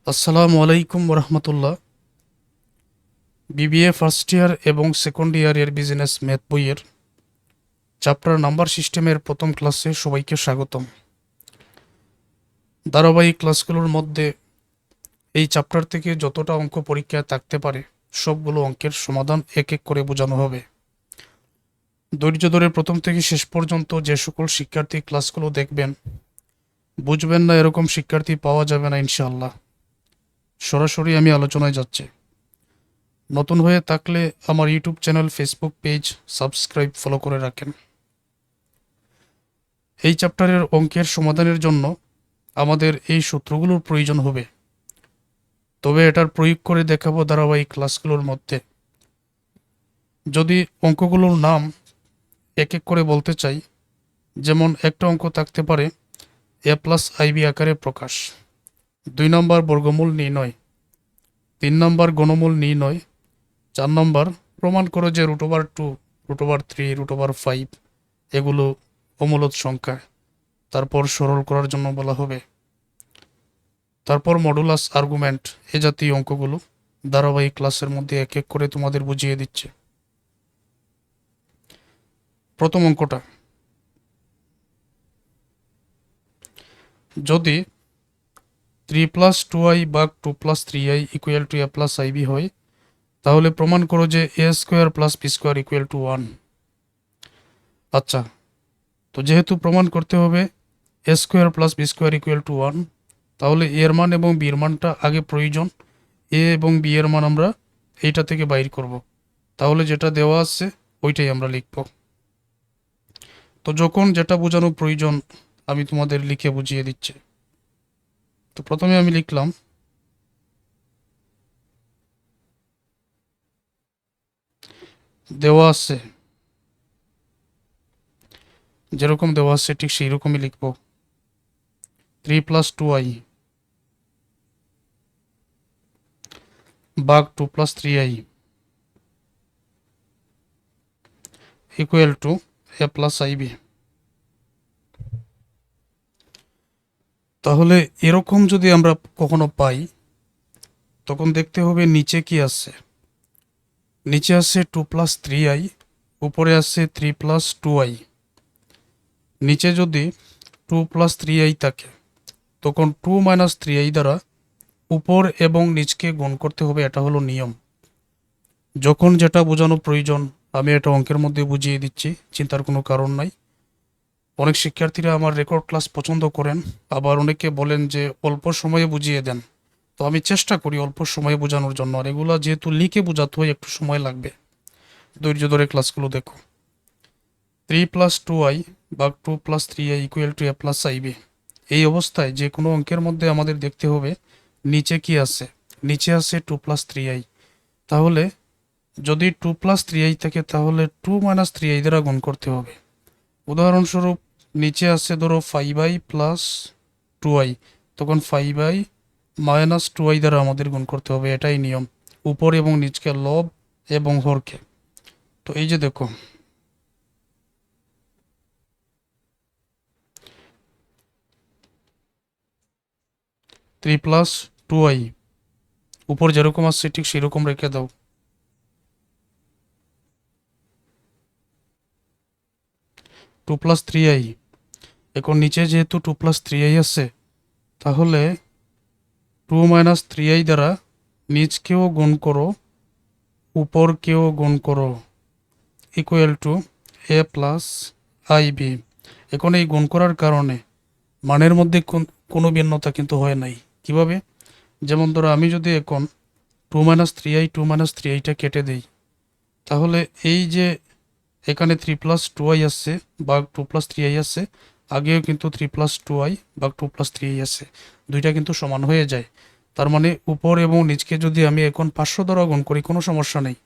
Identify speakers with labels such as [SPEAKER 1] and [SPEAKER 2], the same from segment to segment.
[SPEAKER 1] আসসালামু আলাইকুম রহমতুল্লাহ। BBA first year এবং সেকেন্ড ইয়ারের বিজনেস ম্যাথ বইয়ের চ্যাপ্টার নাম্বার সিস্টেমের প্রথম ক্লাসে সবাইকে স্বাগতম। ধারাবাহিক ক্লাসগুলোর মধ্যে এই চ্যাপ্টার থেকে যতটা অঙ্ক পরীক্ষায় থাকতে পারে সবগুলো অঙ্কের সমাধান এক এক করে বোঝানো হবে। ধৈর্য ধরে প্রথম থেকে শেষ পর্যন্ত যে সকল শিক্ষার্থী ক্লাসগুলো দেখবেন, বুঝবেন না এরকম শিক্ষার্থী পাওয়া যাবে না ইনশাআল্লাহ। সরাসরি আমি আলোচনায় যাচ্ছি। নতুন হয়ে থাকলে আমার YouTube channel, Facebook page subscribe, follow করে রাখেন। এই চ্যাপ্টারের অঙ্কের সমাধানের জন্য আমাদের এই সূত্রগুলোর প্রয়োজন হবে, তবে এটার প্রয়োগ করে দেখাবো ধারাবাহিক ক্লাসগুলোর মধ্যে। যদি অঙ্কগুলোর নাম এক এক করে বলতে চাই, যেমন একটা অঙ্ক থাকতে পারে এ প্লাস আইবি আকারে প্রকাশ, 2 নম্বর বর্গমূল নির্ণয়, 3 নম্বর ঘনমূল নির্ণয়, 4 নম্বর প্রমাণ করো যে √2, √3, √5 এগুলো অমূলদ সংখ্যা, তারপর সরল করার জন্য বলা হবে। তারপর মডুলাস, আর্গুমেন্ট, এ জাতীয় অঙ্কগুলো ধারাবাহিক ক্লাসের মধ্যে এক এক করে তোমাদের বুঝিয়ে দিচ্ছে। প্রথম অঙ্কটা, যদি 3+2i ভাগ 2+3i equal to a plus i b হয়, তাহলে প্রমাণ করো যে a² plus b² equal to 1। আচ্ছা, তো যেহেতু প্রমাণ করতে হবে a² plus b² equal to 1, তাহলে এর মান এবং বির মানটা আগে প্রয়োজন। এ এবং বি এর মান আমরা এইটা থেকে বাইর করব, তাহলে যেটা দেওয়া আছে ওইটাই আমরা লিখব। তো যখন যেটা বোঝানো প্রয়োজন আমি তোমাদের লিখে বুঝিয়ে দিচ্ছি। তো প্রথমে আমি লিখলাম দেওয়া আছে, যেরকম দেওয়া আছে ঠিক সেই রকমই লিখব। 3+2i ভাগ 2+3i equal to a plus i b. তাহলে এরকম যদি আমরা কখনো পাই, তখন দেখতে হবে নিচে কি আছে। নিচে আছে 2+3i, উপরে আছে 3+2i। নিচে যদি 2+3i থাকে, তখন 2 - 3i দ্বারা উপর এবং নিচকে গুণ করতে হবে, এটা হলো নিয়ম। যখন যেটা বোঝানো প্রয়োজন আমি এটা অঙ্কের মধ্যে বুঝিয়ে দিচ্ছি, চিন্তার কোনো কারণ নাই। অনেক শিক্ষার্থীরা আমার রেকর্ড ক্লাস পছন্দ করেন, আবার অনেকে বলেন যে অল্প সময়ে বুঝিয়ে দেন। তো আমি চেষ্টা করি অল্প সময়ে বোঝানোর জন্য, আর এগুলো যেহেতু লিখে বোঝাতে হয় একটু সময় লাগবে। ধৈর্য ধরে ক্লাসগুলো দেখো। 3+2i ভাগ 2+3i equal to a plus i b. এই অবস্থায় যে কোনো অঙ্কের মধ্যে আমাদের দেখতে হবে নিচে কি আছে। নিচে আছে 2+3i, তাহলে যদি 2+3i থাকে তাহলে 2 - 3i দ্বারা গুণ করতে হবে। উদাহরণস্বরূপ নিচে আছে ধরো 5i প্লাস 2i, তখন 5i মাইনাস 2i দ্বারা আমাদের গুণ করতে হবে, এটাই নিয়ম। উপর এবং নিচকে, লব এবং হরকে। তো এই যে দেখো 3+2i উপর যেরকম আসছে ঠিক সেরকম রেখে দাও। 2+3i, এখন নিচে যেহেতু 2+3i আছে, তাহলে 2 - 3i দ্বারা নিচকেও গুণ করো, উপরকেও গুণ করো, equal to a plus i b. এখন এই গুণ করার কারণে মানের মধ্যে কোনো ভিন্নতা কিন্তু হয় নাই। কিভাবে? যেমন ধরো আমি যদি এখন 2 - 3i 2 - 3iটা কেটে দেই, তাহলে এই যে এখানে 3+2i আছে বা 2+3i আছে, আগেও কিন্তু 3+2i বা 2+3i আছে, দুইটা কিন্তু সমান হয়ে যায়। তার মানে উপর এবং নিচকে যদি আমি এখন 500 দ্বারা গুণ করি কোনো সমস্যা নেই,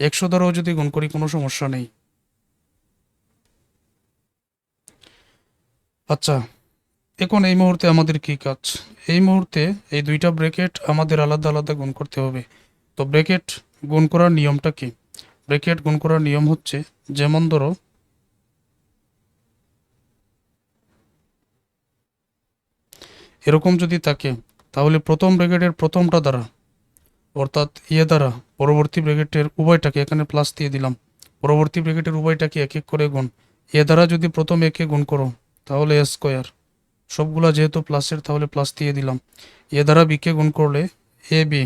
[SPEAKER 1] 100 দ্বারাও যদি গুণ করি কোনো সমস্যা নেই। আচ্ছা, এখন এই মুহূর্তে আমাদের কি কাজ? এই মুহূর্তে এই দুইটা ব্র্যাকেট আমাদের আলাদা আলাদা গুণ করতে হবে। তো ব্র্যাকেট গুণ করার নিয়মটা কি? ব্র্যাকেট গুণ করার নিয়ম হচ্ছে, যেমন ধরো এরকম যদি থাকে, তাহলে প্রথম ব্র্যাকেটের প্রথমটা দ্বারা অর্থাৎ দ্বারা পরবর্তী ব্র্যাকেটের উভয়টাকে এখানে প্লাস দিয়ে দিলাম, পরবর্তী ব্র্যাকেটের উভয়টাকে এক এক করে গুণ, দ্বারা যদি প্রথম একে গুণ করো তাহলে স্কোয়ার, সবগুলা যেহেতু প্লাসের তাহলে প্লাস দিয়ে দিলাম, দ্বারা বিকে গুণ করলে বি,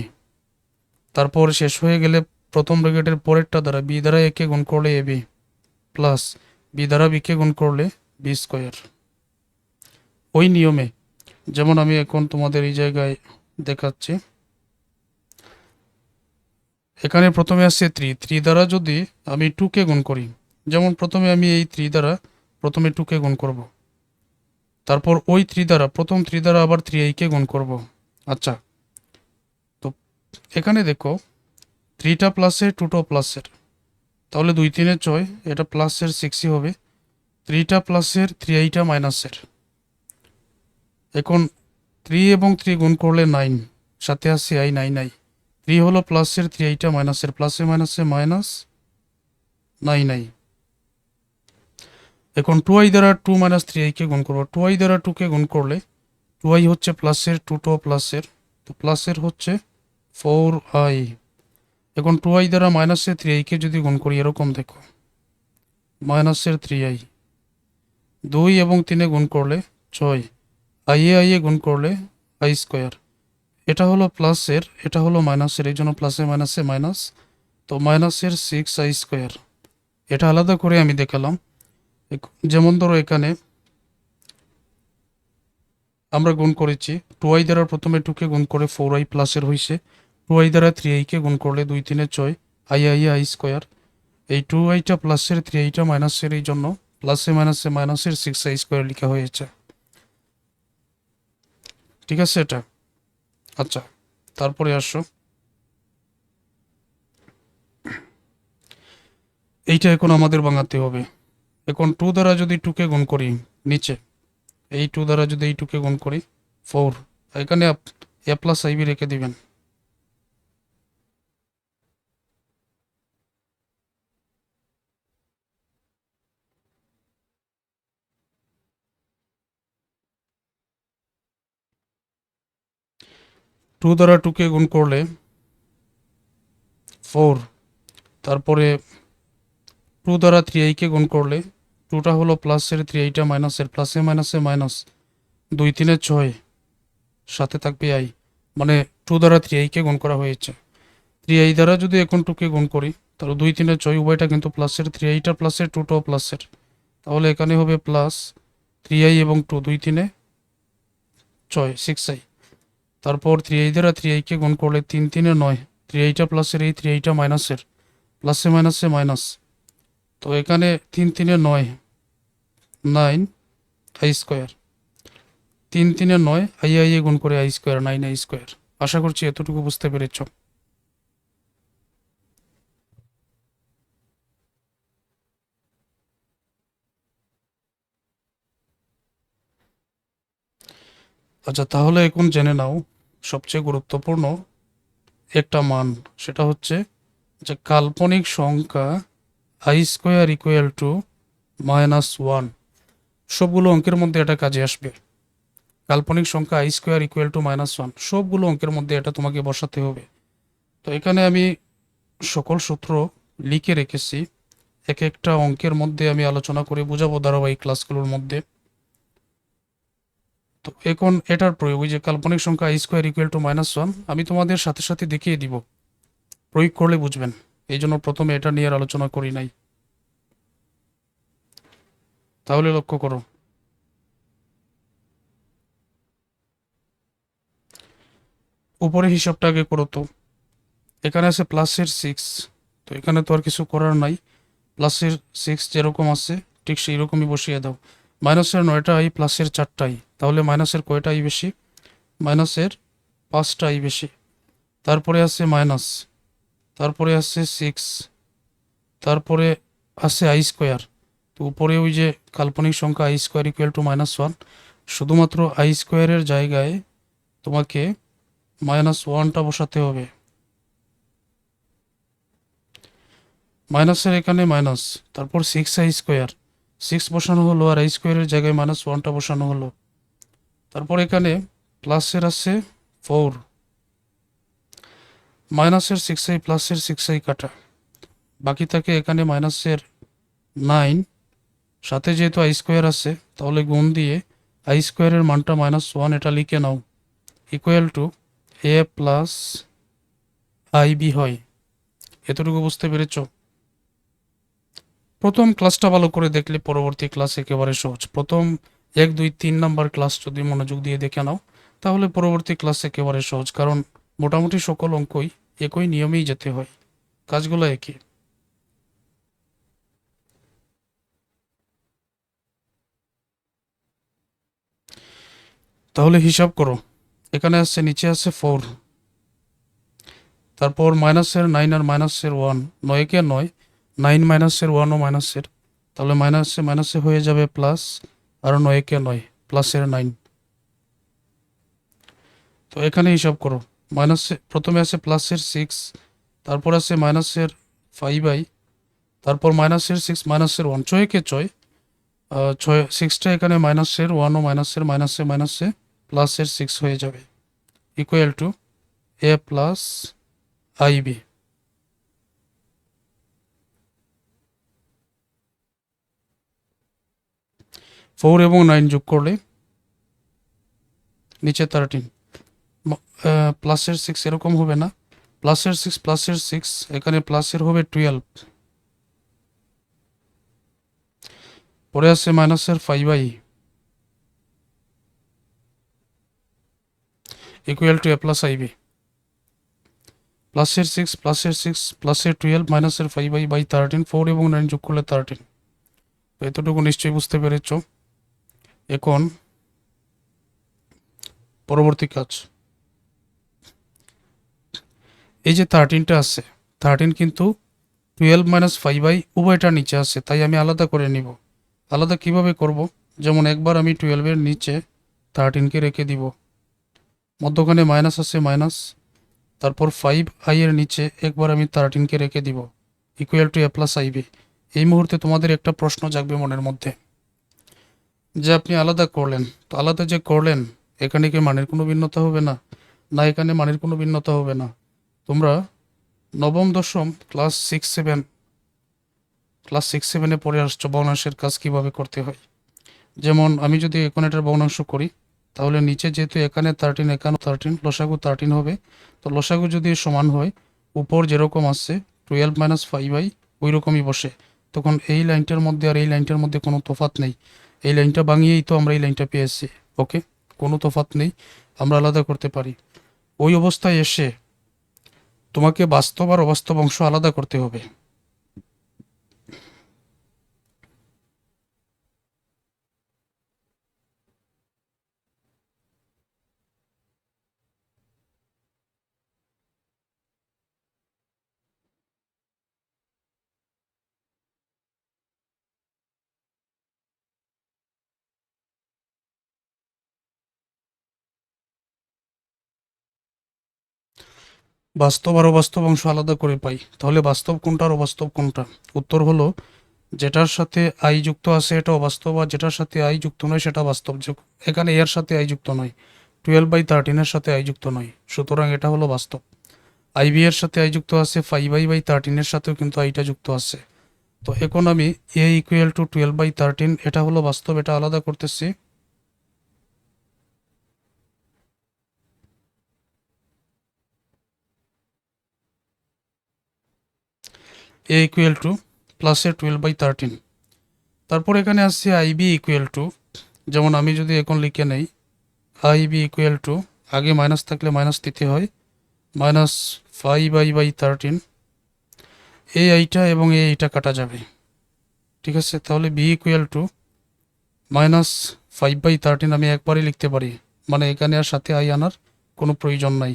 [SPEAKER 1] তারপর শেষ হয়ে গেলে প্রথম ব্র্যাকেটের পরেরটা দ্বারা বি দ্বারা একে গুণ করলে বি প্লাস বি দ্বারা বিকে গুণ করলে বি স্কোয়ার। ওই নিয়মে যেমন আমি এখন তোমাদের এই জায়গায় দেখাচ্ছি, এখানে প্রথমে আসছে 3 দ্বারা যদি আমি 2কে গুণ করি, যেমন প্রথমে আমি এই 3 দ্বারা প্রথমে 2কে গুণ করব, তারপর ওই 3 দ্বারা প্রথম 3 দ্বারা আবার 3কে গুণ করব। আচ্ছা, তো এখানে দেখো 3টা প্লাসের 2টা প্লাসের, তাহলে 2 3 6, এটা প্লাসের 6ই হবে, 3টা প্লাসের 3টা মাইনাসের। এখন 3 এবং 3 গুণ করলে 9, সাথে আসছে 9 3 হলো প্লাসের 3টা মাইনাসের, প্লাসে মাইনাসে মাইনাস 9। এখন 2i দ্বারা 2 মাইনাস 3কে গুণ করবো, 2i দ্বারা 2কে গুণ করলে 2i হচ্ছে প্লাসের, 2টো প্লাসের, তো প্লাসের হচ্ছে 4i। এখন 2i দ্বারা মাইনাসের 3কে যদি গুণ করি এরকম দেখো, মাইনাসের 3i, 2 এবং 3 গুণ করলে 6, i গুণ করলে i স্কোয়ার, এটা হলো প্লাসের, এটা হলো মাইনাসের, এই জন্য প্লাসে মাইনাসে মাইনাস, তো মাইনাসের 6i স্কোয়ার। এটা আলাদা করে আমি দেখালাম, যেমন ধরো এখানে আমরা গুণ করেছি 2i দ্বারা প্রথমে 2কে গুণ করে 4i প্লাসের হয়েছে, 2i দ্বারা 3iকে গুণ করলে 2 3 6, i স্কোয়ার, এই 2iটা প্লাসের 3iটা মাইনাসের, এই জন্য প্লাসে মাইনাসে মাইনাসের 6i স্কোয়ার লেখা হয়েছে। ঠিক আছে এটা। আচ্ছা, তারপরে আসো, এইটা এখন আমাদের বাঙাতে হবে। এখন 2 দ্বারা যদি 2কে গুণ করি নিচে, এই 2 দ্বারা যদি এই 2কে গুণ করি 4, এখানে a প্লাস আইবি রেখে দিবেন। টু দ্বারা 2কে গুণ করলে 4, তারপরে 2 দ্বারা 3iকে গুণ করলে 2টা হলো প্লাসের, 3iটা মাইনাসের, প্লাসে মাইনাসে মাইনাস, 2 3 6, সাথে থাকবে i, মানে 2 দ্বারা 3iকে গুণ করা হয়েছে। 3i দ্বারা যদি এখন 2কে গুণ করি তাহলে 2 3 6, উভয়টা কিন্তু প্লাসের, 3iটা প্লাসের, 2টাও প্লাসের, তাহলে এখানে হবে প্লাস 3i এবং 2, 2 3 6, 6i, তারপর 3i দ্বারা 3iকে গুণ করলে 3 3 9, 3iটা প্লাসের, এই 3iটা মাইনাসের, প্লাসে মাইনাসে মাইনাস, তো এখানে 3 3 9, 9i স্কোয়ার, 3 3 9, i গুণ করে i স্কোয়ার, 9i স্কোয়ার। আশা করছি এতটুকু বুঝতে পেরেছ। আচ্ছা, তাহলে এখন জেনে নাও সবচেয়ে গুরুত্বপূর্ণ একটা মান, সেটা হচ্ছে যে কাল্পনিক সংখ্যা i স্কোয়ার ইকুয়াল টু -1, সবগুলো অঙ্কের মধ্যে এটা কাজে আসবে। কাল্পনিক সংখ্যা i স্কোয়ার ইকুয়াল টু -1, সবগুলো অঙ্কের মধ্যে এটা তোমাকে বসাতে হবে। তো এখানে আমি সকল সূত্র লিখে রেখেছি, এক একটা অঙ্কের মধ্যে আমি আলোচনা করে বোঝাবো ধারাবাহিক ক্লাসগুলোর মধ্যে। তো এখন এটার প্রয়োগ, যে কাল্পনিক সংখ্যা i স্কোয়ার ইকুয়াল টু -1, আমি তোমাদের সাথে সাথে দেখিয়ে দিব, প্রয়োগ করলে বুঝবেন, এই জন্য প্রথমে এটা নিয়ে আলোচনা করি নাই। তাহলে লক্ষ্য করো, উপরে হিসাবটা আগে করো তো। এখানে আছে প্লাসের 6, তো এখানে তো আর কিছু করার নাই, প্লাসের 6 যেরকম আছে ঠিক সেই রকমই বসিয়ে দাও। মাইনাসের 9টা i, প্লাসের 4টা i, তাহলে মাইনাসের কয়টা i বেশি? মাইনাসের 5টা i বেশি। তারপরে আছে মাইনাস, তারপরে আছে 6, তারপরে আছে i স্কোয়ার, তো উপরে ওই যে কাল্পনিক সংখ্যা i স্কোয়ার ইকুয়াল টু -1, শুধুমাত্র i স্কোয়ারের জায়গায় তোমাকে -1টা বসাতে হবে। মাইনাসের এখানে মাইনাস, তারপর 6i স্কোয়ার, 6 বসানো হলো, আর i স্কোয়ারের জায়গায় -1টা বসানো হলো। তারপর এখানে প্লাসের আছে 4 মাইনাসের 6i প্লাসের 6i কাটা, বাকি থাকে এখানে মাইনাসের 9, সাথে যেহেতু আই স্কোয়ার আছে তাহলে গুণ দিয়ে আই স্কোয়ারের মানটা -1 এটা লিখে নাও, equal to A plus I B হয়। এতটুকু বুঝতে পেরেছ? প্রথম ক্লাসটা ভালো করে দেখলে পরবর্তী ক্লাস একেবারে সহজ। প্রথম 1, 2, 3 নাম্বার ক্লাস যদি মনোযোগ দিয়ে দেখে নাও তাহলে পরবর্তী ক্লাস একেবারে সহজ, কারণ মোটামুটি সকল অঙ্কই একই নিয়মেই যেতে হয়, কাজগুলো একই। তাহলে হিসাব করো, এখানে আছে নিচে আছে 4, তারপর মাইনাসের 9 আর মাইনাসের 1, 9 কে 9, 9 মাইনাসের 1 ও মাইনাসের, তাহলে মাইনাসে মাইনাসে হয়ে যাবে প্লাস, আর 9 কে 9 প্লাসের 9। তো এখানে হিসাব করো, মাইনাসে প্রথমে আছে প্লাসের 6, তারপর আছে মাইনাসের 5i, তারপর মাইনাসের 6 মাইনাসের 1, 6 কে 6, 6টা এখানে মাইনাসের 1 ও মাইনাসের মাইনাসে মাইনাসে প্লাসের 6 হয়ে যাবে, equal to A plus I b. Four এবং 9 যোগ করলে নিচে 13, প্লাসের 6 এরকম হবে না, প্লাসের 6 এখানে প্লাসের হবে 12, পরে আছে মাইনাসের 5i, equal to A plus I b. প্লাসের 6 প্লাসের 12 মাইনাসের 5i বাই 13, 4 এবং 9 যোগ করলে 13। তো এতটুকু নিশ্চয়ই বুঝতে পেরেছ। এখন পরবর্তী কাজ, এই যে 13টা আছে, 13 কিন্তু 12 মাইনাস 5i উভয়টা নিচে আছে, তাই আমি আলাদা করে নিব। আলাদা কিভাবে করব? যেমন একবার আমি 12-এর নিচে 13কে রেখে দিব, মধ্যখানে মাইনাস আছে মাইনাস, তারপর 5i এর নিচে একবার আমি 13কে রেখে দিব, equal to A plus i b. এই মুহূর্তে তোমাদের একটা প্রশ্ন জাগবে মনের মধ্যে, যে আপনি আলাদা করলেন, তো আলাদা যে করলেন এখানে কি মানের কোনো ভিন্নতা হবে না? না, এখানে মানের কোনো ভিন্নতা হবে না। তোমরা নবম দশম ক্লাস 6-7 পড়ে আসছো ভগ্নাংশের কাজ কিভাবে করতে হয়। যেমন আমি যদি এখন এটার ভগ্নাংশ করি, তাহলে নিচে যেহেতু এখানে 13 এখানে 13, লসাগু 13 হবে, তো লসাগু যদি সমান হয় উপর যেরকম আছে 12 মাইনাস 5i ওই রকমই বসে, তখন এই লাইনটার মধ্যে আর এই লাইনটার মধ্যে কোনো তফাৎ নেই, এই লাইনটা ভাঙিয়েই তো আমরা এই লাইনটা পেয়েছি। ওকে, কোনো তফাৎ নেই, আমরা আলাদা করতে পারি। ওই অবস্থায় এসে তোমাকে বাস্তব আর অবাস্তব অংশ আলাদা করতে হবে। বাস্তব আর অবাস্তব অংশ আলাদা করে পাই, তাহলে বাস্তব কোনটা আর অবাস্তব কোনটা? উত্তর হলো যেটার সাথে আই যুক্ত আছে এটা অবাস্তব, আর যেটার সাথে আই যুক্ত নয় সেটা বাস্তব। এখানে এর সাথে আই যুক্ত নয়, 12/13 এর সাথে আই যুক্ত নয়, সুতরাং এটা হলো বাস্তব। আইবি এর সাথে আই যুক্ত আছে, 5i/13 এর সাথেও কিন্তু আইটা যুক্ত আছে। তো এখন আমি এ ইকুয়াল টু 12/13 এটা হলো বাস্তব, এটা আলাদা করতেছি। এ ইকুয়াল টু প্লাসের 12/13, তারপর এখানে আসছে আইবি ইকুয়াল টু, যেমন আমি যদি এখন লিখে নেই আইবি ইকুয়াল টু, আগে মাইনাস থাকলে মাইনাস দিতে হয়, -5i/13, এই আইটা এবং এই আইটা কাটা যাবে, ঠিক আছে। তাহলে বি ইকুয়াল টু -5/13 আমি একবারই লিখতে পারি, মানে এখানে আর সাথে আই আনার কোনো প্রয়োজন নাই।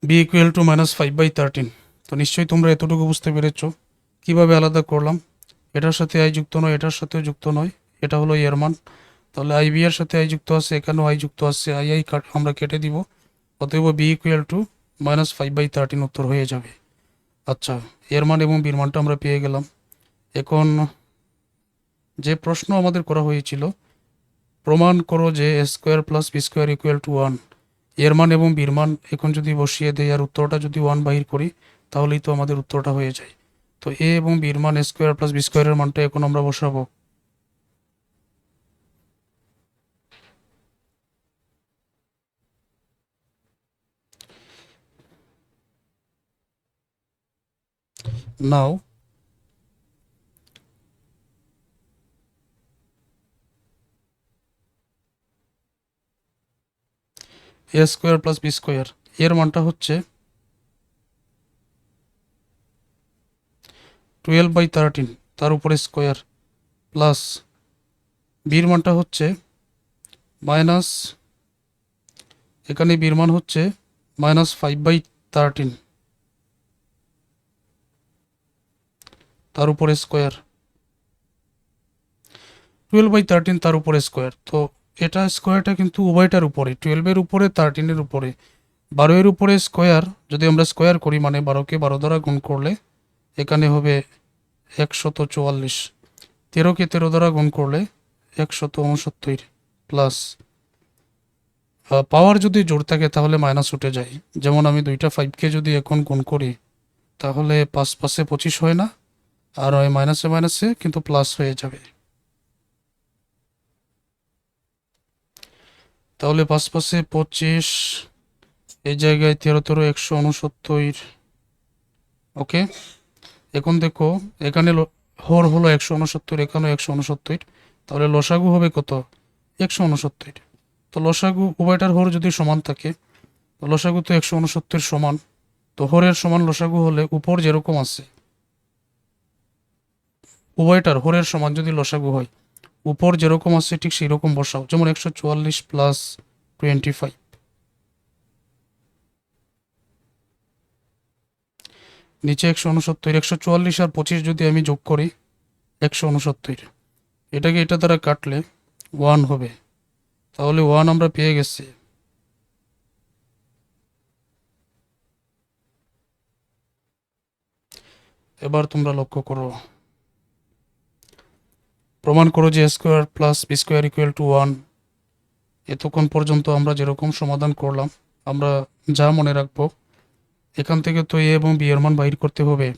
[SPEAKER 1] B equal to -5/13। তো নিশ্চয়ই তোমরা এতটুকু বুঝতে পেরেছো কিভাবে আলাদা করলাম। এটার সাথে আই যুক্ত নয়, এটার সাথেও যুক্ত নয়, এটা হলো এর মান। তাহলে আই বি এর সাথে আই যুক্ত আছে, এখানেও আই যুক্ত আছে, আই আই আমরা কেটে দিব, অতএব বি ইকুয়াল টু -5/13 উত্তর হয়ে যাবে। আচ্ছা, এর মান এবং বির মানটা আমরা পেয়ে গেলাম। এখন যে প্রশ্ন আমাদের করা হয়েছিল, প্রমাণ করো যে a square plus b square equal to 1, এর মান এবং বির মান এখন যদি বসিয়ে দেই আর উত্তরটা যদি 1 বাহির করি, তাহলেই তো আমাদের উত্তরটা হয়ে যায়। তো এ এবং বির মান a স্কোয়ার প্লাস বি স্কোয়ারের মানটা এখন আমরা বসাবো। নাও এ স্কোয়ার প্লাস বি স্কোয়ার এর মানটা হচ্ছে 12/13, তার উপরে স্কোয়ার, প্লাস বির মানটা হচ্ছে মাইনাস, এখানে বির মান হচ্ছে -5/13, তার উপরে স্কোয়ার, 12/13 তার উপরে স্কোয়ার। তো এটা স্কোয়ারটা কিন্তু উভয়টার উপরে, 12-এর উপরে, 13-এর উপরে, 12-এর উপরে স্কোয়ার। যদি আমরা স্কোয়ার করি মানে 12কে 12 দ্বারা গুণ করলে এখানে হবে 144, 13কে 13 দ্বারা গুণ করলে 169, প্লাস পাওয়ার যদি জোর থাকে তাহলে মাইনাস উঠে যায়। যেমন আমি দুইটা 5কে যদি এখন গুণ করি তাহলে 5 5-এ 25 হয় না, আর ওই মাইনাসে মাইনাসে কিন্তু প্লাস হয়ে যাবে। তাহলে 5 5-এ 25, এই জায়গায় 13 13 169। ওকে, এখন দেখো এখানে হর হলো 169, এখানেও 169, তাহলে লসাগু হবে কত? 169। তো লসাগু উভয়টার হর যদি সমান থাকে, তো লসাগু তো 169 সমান। তো হরের সমান লসাগু হলে উপর যেরকম আছে, উভয়টার হরের সমান যদি লসাগু হয়, উপর যেরকম আছে ঠিক সেই রকম বসাও। যেমন 144 প্লাস 25, নিচে 169, 144 আর 25 যদি আমি যোগ করি 169, এটাকে এটা দ্বারা কাটলে 1 হবে। তাহলে 1 আমরা পেয়ে গেছি। এবার তোমরা লক্ষ্য করো, প্রমাণ করো যে square plus b square equal to 1। এতক্ষণ পর্যন্ত আমরা যেরকম সমাধান করলাম, আমরা যা মনে রাখবো, এখান থেকে তো এ এবং বি এর মান বাইর করতে হবে।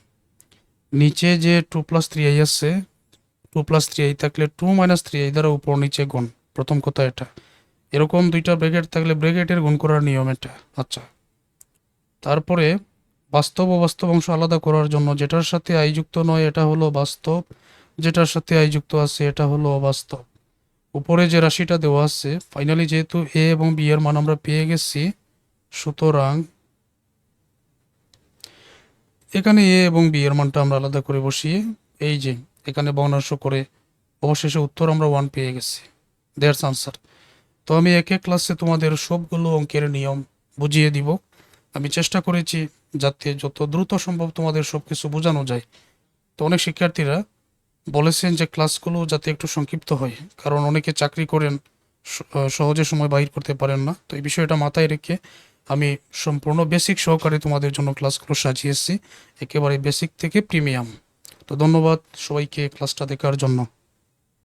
[SPEAKER 1] নিচে যে 2 + 3i আছে, 2 + 3i থাকলে 2 - 3i দ্বারা উপর নিচে গুণ, প্রথম কথা এটা। এরকম দুইটা ব্র্যাকেট থাকলে ব্র্যাকেটের গুণ করার নিয়ম এটা। আচ্ছা, তারপরে বাস্তব অবাস্তব অংশ আলাদা করার জন্য যেটার সাথে আই যুক্ত নয় এটা হলো বাস্তব, যেটার সাথে আই যুক্ত আছে এটা হলো অবাস্তব। উপরে যে রাশিটা দেওয়া আছে, ফাইনালি যেহেতু এ এবং বি এর মান আমরা পেয়ে গেছি, সুতরাং এখানে এ এবং বি এর মানটা আমরা আলাদা করে বসিয়ে এই যে এখানে ভগ্নাংশ করে অবশেষে উত্তর আমরা 1 পেয়ে গেছি। That's answer. তো আমি এক এক ক্লাসে তোমাদের সবগুলো অঙ্কের নিয়ম বুঝিয়ে দিব। আমি চেষ্টা করেছি যাতে যত দ্রুত সম্ভব তোমাদের সব কিছু বোঝানো যায়। তো অনেক শিক্ষার্থীরা বলেছেন যে ক্লাসগুলো যাতে একটু সংক্ষিপ্ত হয়, কারণ অনেকে চাকরি করেন, সহজে সময় বাহির করতে পারেন না। তো এই বিষয়টা মাথায় রেখে আমি সম্পূর্ণ বেসিক সহকারে তোমাদের জন্য ক্লাসগুলো সাজিয়েছি, একেবারে বেসিক থেকে প্রিমিয়াম। তো ধন্যবাদ সবাইকে ক্লাসটা দেখার জন্য।